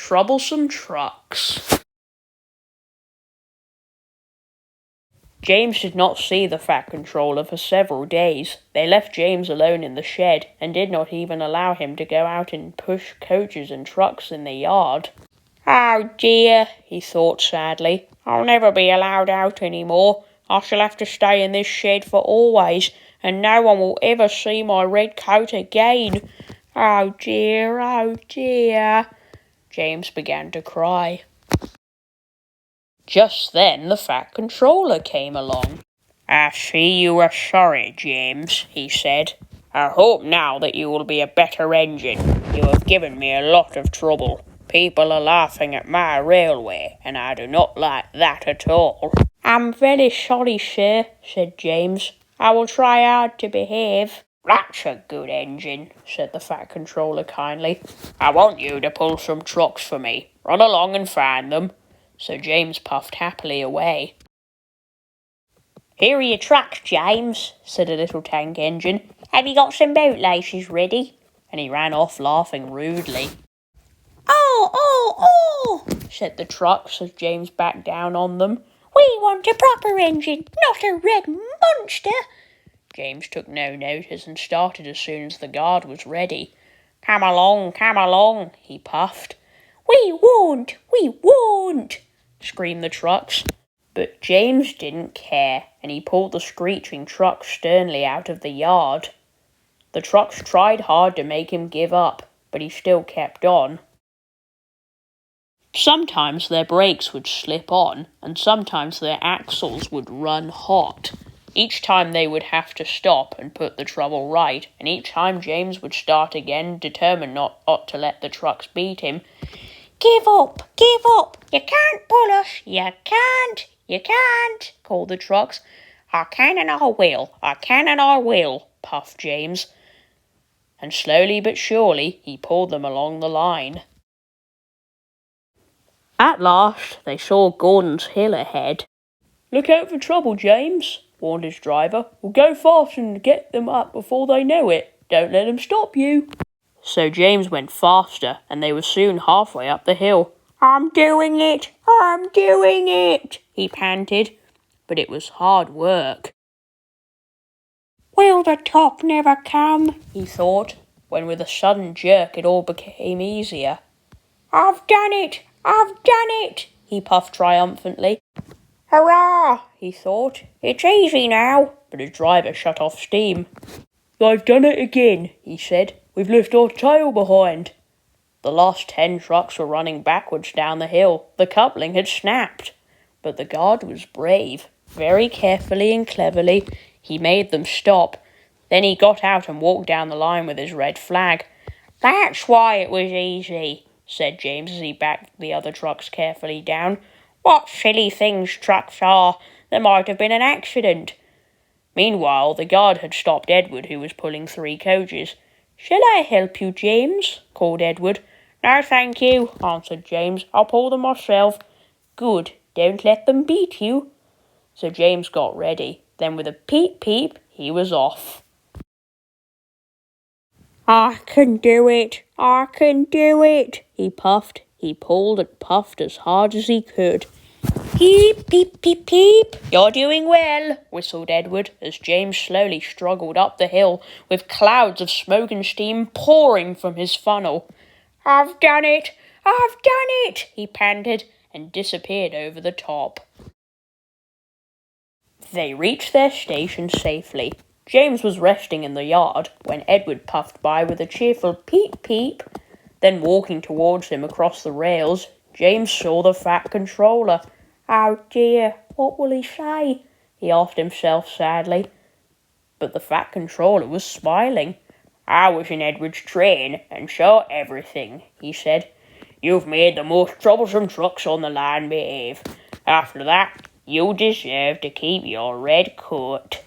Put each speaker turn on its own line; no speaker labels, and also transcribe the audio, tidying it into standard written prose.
Troublesome Trucks. James did not see the Fat Controller for several days. They left James alone in the shed and did not even allow him to go out and push coaches and trucks in the yard. "Oh dear," he thought sadly. "I'll never be allowed out any more. I shall have to stay in this shed for always, and no one will ever see my red coat again. Oh dear, oh dear." James began to cry. Just then the Fat Controller came along. "I see you are sorry, James," he said. "I hope now that you will be a better engine. You have given me a lot of trouble. People are laughing at my railway, and I do not like that at all." "I'm very sorry, sir," said James. "I will try hard to behave." "That's a good engine," said the Fat Controller kindly. "I want you to pull some trucks for me. Run along and find them." So James puffed happily away. "Here are your trucks, James," said a little tank engine. "Have you got some bootlaces ready?" And he ran off laughing rudely. Oh, said the trucks as James backed down on them. "We want a proper engine, not a red monster." James took no notice and started as soon as the guard was ready. Come along, he puffed. We won't, screamed the trucks. But James didn't care, and he pulled the screeching truck sternly out of the yard. The trucks tried hard to make him give up, but he still kept on. Sometimes their brakes would slip on, and sometimes their axles would run hot. Each time they would have to stop and put the trouble right, and each time James would start again, determined not to let the trucks beat him. Give up, you can't pull us, you can't, called the trucks. I can and I will, puffed James. And slowly but surely he pulled them along the line. At last they saw Gordon's Hill ahead. "Look out for trouble, James," warned his driver. "We'll go fast and get them up before they know it. Don't let them stop you." So James went faster, and they were soon halfway up the hill. I'm doing it, he panted. But it was hard work. Will the top never come, he thought, when with a sudden jerk it all became easier. I've done it, he puffed triumphantly. Hurrah, he thought. It's easy now. But his driver shut off steam. They've done it again, he said. We've left our tail behind. The last 10 trucks were running backwards down the hill. The coupling had snapped. But the guard was brave. Very carefully and cleverly, he made them stop. Then he got out and walked down the line with his red flag. That's why it was easy, said James as he backed the other trucks carefully down. What silly things trucks are. There might have been an accident. Meanwhile, the guard had stopped Edward, who was pulling 3 coaches. Shall I help you, James? Called Edward. No, thank you, answered James. I'll pull them myself. Good, don't let them beat you. So James got ready. Then with a peep, he was off. I can do it, he puffed. He pulled and puffed as hard as he could. Peep, peep, peep, peep. You're doing well, whistled Edward, as James slowly struggled up the hill, with clouds of smoke and steam pouring from his funnel. I've done it, he panted, and disappeared over the top. They reached their station safely. James was resting in the yard when Edward puffed by with a cheerful peep, peep. Then walking towards him across the rails, James saw the Fat Controller. Oh dear, what will he say? He asked himself sadly. But the Fat Controller was smiling. I was in Edward's train and saw everything, he said. You've made the most troublesome trucks on the line behave. After that, you deserve to keep your red coat.